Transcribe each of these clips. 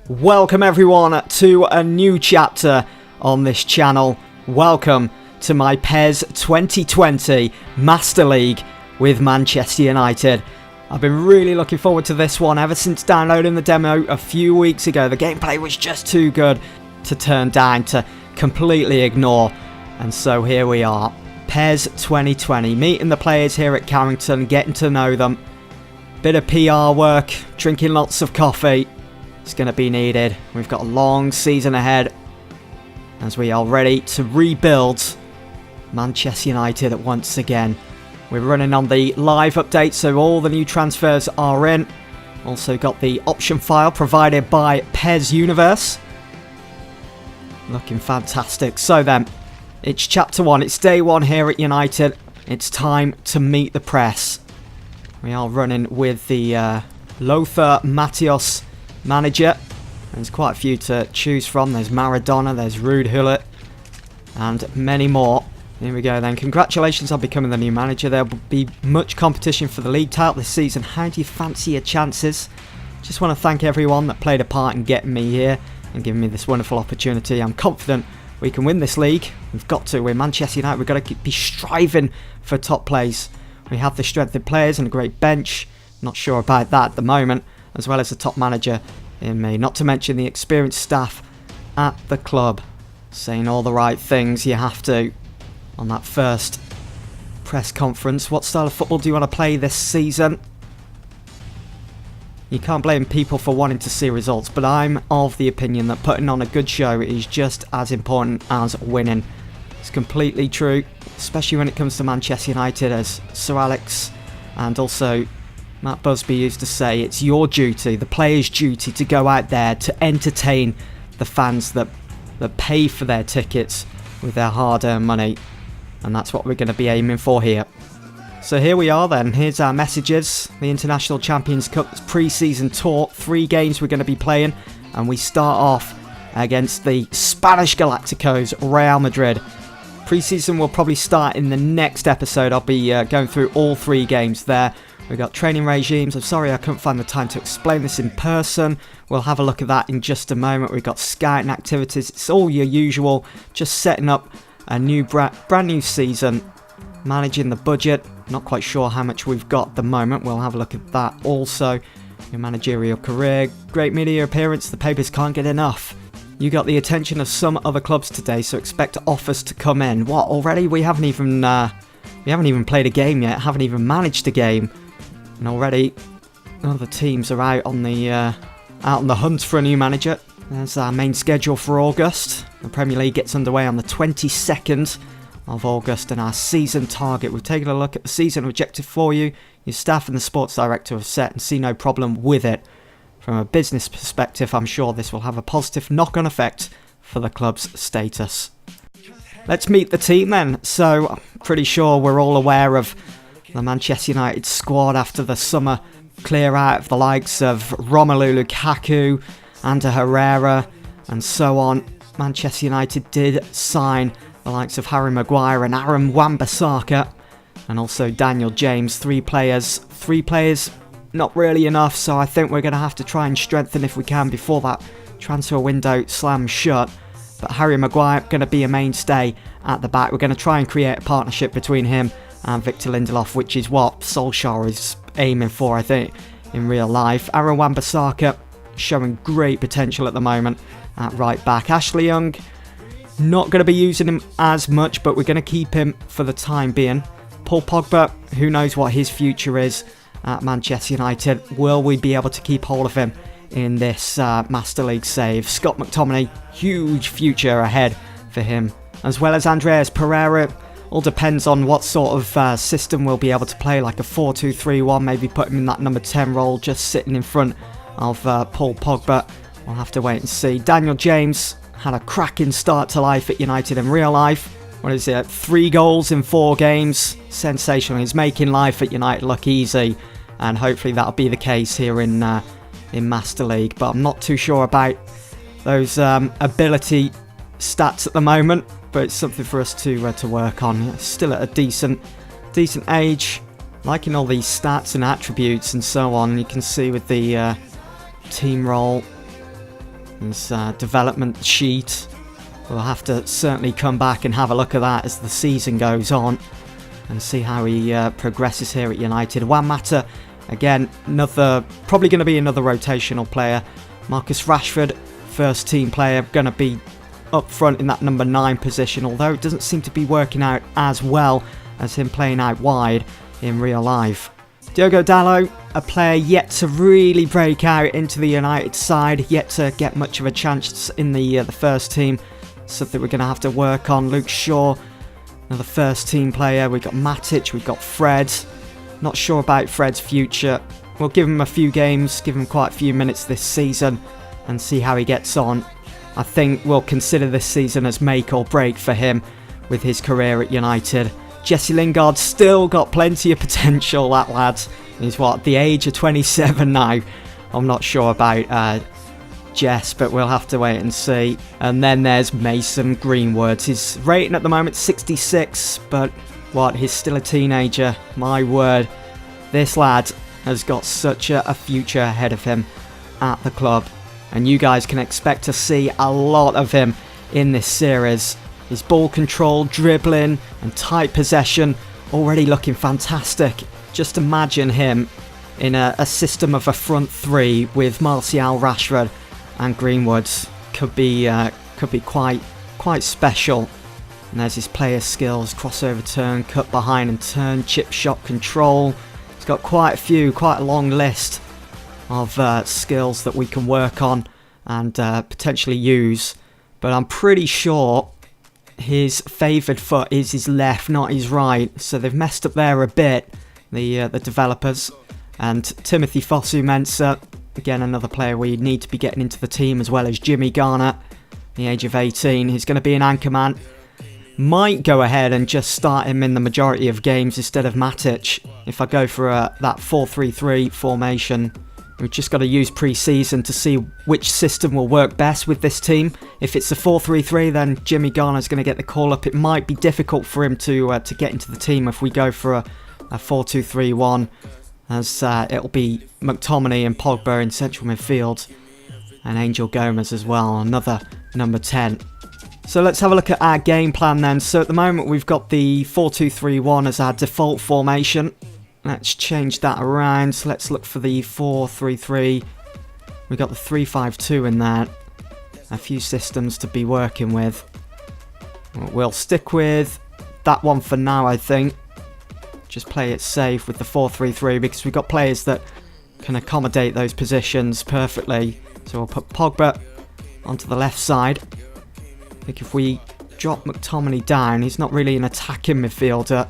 Welcome everyone to a new chapter on this channel. Welcome to my PES 2020 Master League with Manchester United. I've been really looking forward to this one ever since downloading the demo a few weeks ago. The gameplay was just too good to turn down, to completely ignore. And so here we are, PES 2020, meeting the players here at Carrington, getting to know them. Bit of PR work, drinking lots of coffee. It's going to be needed. We've got a long season ahead as we are ready to rebuild Manchester United once again. We're running on the live update, so all the new transfers are in. Also got the option file provided by PES Universe. Looking fantastic. So then, it's chapter 1. It's day 1 here at United. It's time to meet the press. We are running with the Lothar Matthäus manager. There's quite a few to choose from. There's Maradona, there's Ruud Gullit, and many more. Here we go then. Congratulations on becoming the new manager. There will be much competition for the league title this season. How do you fancy your chances? Just want to thank everyone that played a part in getting me here and giving me this wonderful opportunity. I'm confident we can win this league. We've got to. We're Manchester United. We've got to be striving for top place. We have the strength of players and a great bench. Not sure about that at the moment, as well as the top manager in me. Not to mention the experienced staff at the club. Saying all the right things, you have to. On that first press conference, what style of football do you want to play this season? You can't blame people for wanting to see results, but I'm of the opinion that putting on a good show is just as important as winning. It's completely true, especially when it comes to Manchester United, as Sir Alex and also Matt Busby used to say. It's your duty, the players' duty, to go out there to entertain the fans that pay for their tickets with their hard-earned money. And that's what we're going to be aiming for here. So here we are then. Here's our messages. The International Champions Cup pre-season tour. 3 games we're going to be playing. And we start off against the Spanish Galacticos, Real Madrid. Pre-season will probably start in the next episode. I'll be going through all 3 games there. We've got training regimes. I'm sorry I couldn't find the time to explain this in person. We'll have a look at that in just a moment. We've got scouting activities. It's all your usual. Just setting up a new brand new season, managing the budget. Not quite sure how much we've got at the moment. We'll have a look at that also. Your managerial career, great media appearance. The papers can't get enough. You got the attention of some other clubs today, so expect offers to come in. What, already? We haven't even played a game yet. Haven't even managed a game, and already other teams are out on the hunt for a new manager. There's our main schedule for August. The Premier League gets underway on the 22nd of August, and our season target. We've taken a look at the season objective for you. Your staff and the sports director have set and see no problem with it. From a business perspective, I'm sure this will have a positive knock-on effect for the club's status. Let's meet the team then. So, I'm pretty sure we're all aware of the Manchester United squad after the summer clear out of the likes of Romelu Lukaku, Ander Herrera, and so on. Manchester United did sign the likes of Harry Maguire and Aaron Wan-Bissaka, and also Daniel James. 3 players, not really enough, so I think we're going to have to try and strengthen if we can before that transfer window slams shut. But Harry Maguire going to be a mainstay at the back. We're going to try and create a partnership between him and Victor Lindelof, which is what Solskjaer is aiming for, I think, in real life. Aaron Wan-Bissaka showing great potential at the moment at right back. Ashley Young, not going to be using him as much, but we're going to keep him for the time being. Paul Pogba, who knows what his future is at Manchester United. Will we be able to keep hold of him in this Master League save? Scott McTominay, huge future ahead for him, as well as Andreas Pereira. All depends on what sort of system we'll be able to play, like a 4-2-3-1, maybe put him in that number 10 role, just sitting in front of Paul Pogba. We'll have to wait and see. Daniel James had a cracking start to life at United in real life. What is it? 3 goals in 4 games. Sensational. He's making life at United look easy, and hopefully that'll be the case here in Master League. But I'm not too sure about those ability stats at the moment. But it's something for us to work on. Still at a decent age. Liking all these stats and attributes and so on. You can see with the team role His development sheet. We'll have to certainly come back and have a look at that as the season goes on and see how he progresses here at United. Juan Mata, again, probably going to be another rotational player. Marcus Rashford, first team player, going to be up front in that number 9 position, although it doesn't seem to be working out as well as him playing out wide in real life. Diogo Dalot, a player yet to really break out into the United side, yet to get much of a chance in the first team. Something we're going to have to work on. Luke Shaw, another first team player. We've got Matic, we've got Fred. Not sure about Fred's future. We'll give him a few games, give him quite a few minutes this season and see how he gets on. I think we'll consider this season as make or break for him with his career at United. Jesse Lingard's still got plenty of potential, that lad. He's the age of 27 now. I'm not sure about Jess, but we'll have to wait and see. And then there's Mason Greenwood. His rating at the moment 66, but he's still a teenager. My word, this lad has got such a future ahead of him at the club. And you guys can expect to see a lot of him in this series. His ball control, dribbling and tight possession already looking fantastic. Just imagine him in a system of a front 3 with Martial, Rashford and Greenwood. Could be quite special. And there's his player skills: crossover turn, cut behind and turn, chip shot control. He's got quite a long list of skills that we can work on and potentially use. But I'm pretty sure his favoured foot is his left, not his right. So they've messed up there a bit, the developers. And Timothy Fosu-Mensah, again another player we need to be getting into the team, as well as Jimmy Garner, the age of 18. He's going to be an anchor man. Might go ahead and just start him in the majority of games instead of Matic. If I go for that 4-3-3 formation, we've just got to use pre-season to see which system will work best with this team. If it's a 4-3-3, then Jimmy Garner's going to get the call-up. It might be difficult for him to get into the team if we go for a 4-2-3-1, as it'll be McTominay and Pogba in central midfield, and Angel Gomez as well, another number 10. So let's have a look at our game plan then. So at the moment we've got the 4-2-3-1 as our default formation. Let's change that around. So let's look for the 4-3-3. We've got the 3-5-2 in there. A few systems to be working with. We'll stick with that one for now, I think. Just play it safe with the 4-3-3 because we've got players that can accommodate those positions perfectly. So we'll put Pogba onto the left side. I think if we drop McTominay down, he's not really an attacking midfielder.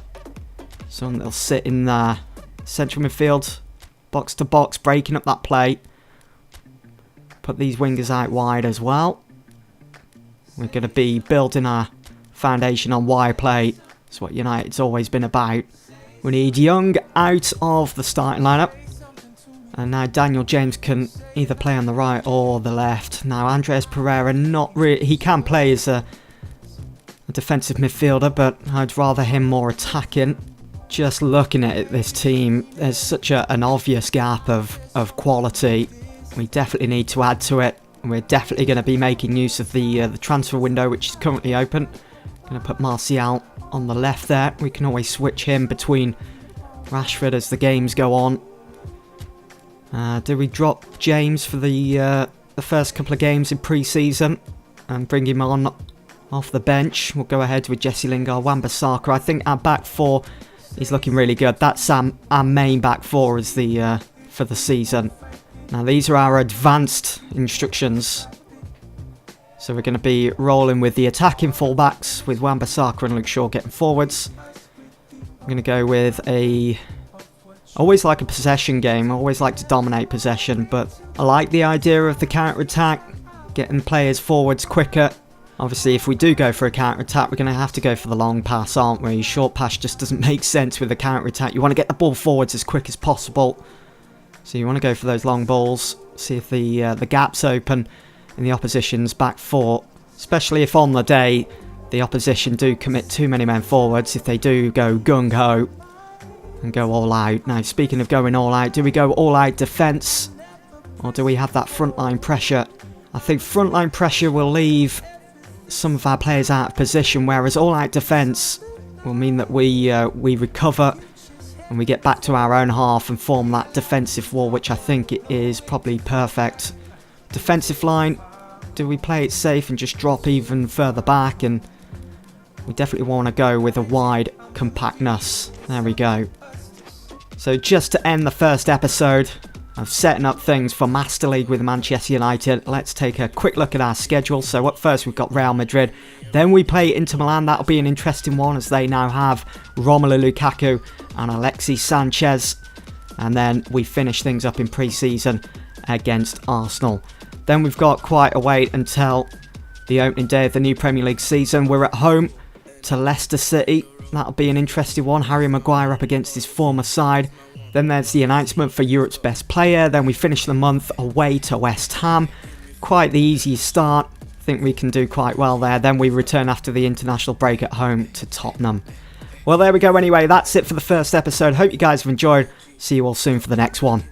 So they'll sit in the central midfield, box to box, breaking up that play. Put these wingers out wide as well. We're going to be building our foundation on wide play. That's what United's always been about. We need Young out of the starting lineup. And now Daniel James can either play on the right or the left. Now Andreas Pereira, not really, he can play as a defensive midfielder, but I'd rather him more attacking. Just looking at it, this team, there's such an obvious gap of quality. We definitely need to add to it. And we're definitely going to be making use of the transfer window, which is currently open. Going to put Martial on the left there. We can always switch him between Rashford as the games go on. Do we drop James for the first couple of games in pre-season and bring him on off the bench? We'll go ahead with Jesse Lingard, Wan-Bissaka. I think our back four is looking really good. That's our main back four is for the season. Now these are our advanced instructions. So we're going to be rolling with the attacking fullbacks with Wan-Bissaka and Luke Shaw getting forwards. I'm going to go with always like a possession game. I always like to dominate possession, but I like the idea of the counter-attack, getting players forwards quicker. Obviously, if we do go for a counter-attack, we're going to have to go for the long pass, aren't we? Short pass just doesn't make sense with a counter-attack. You want to get the ball forwards as quick as possible. So you want to go for those long balls, see if the gap's open in the opposition's back four, especially if on the day the opposition do commit too many men forwards, if they do go gung-ho and go all out. Now, speaking of going all out, do we go all out defence or do we have that frontline pressure? I think frontline pressure will leave some of our players out of position, whereas all-out defence will mean that we recover and we get back to our own half and form that defensive wall, which I think is probably perfect. Defensive line, do we play it safe and just drop even further back? And we definitely want to go with a wide compactness. There we go. So just to end the first episode of setting up things for Master League with Manchester United, let's take a quick look at our schedule. So up first we've got Real Madrid, then we play Inter Milan. That'll be an interesting one as they now have Romelu Lukaku and Alexis Sanchez, and then we finish things up in pre-season against Arsenal. Then we've got quite a wait until the opening day of the new Premier League season. We're at home to Leicester City. That'll be an interesting one. Harry Maguire up against his former side. Then there's the announcement for Europe's best player. Then we finish the month away to West Ham. Quite the easiest start. I think we can do quite well there. Then we return after the international break at home to Tottenham. Well, there we go anyway. That's it for the first episode. Hope you guys have enjoyed. See you all soon for the next one.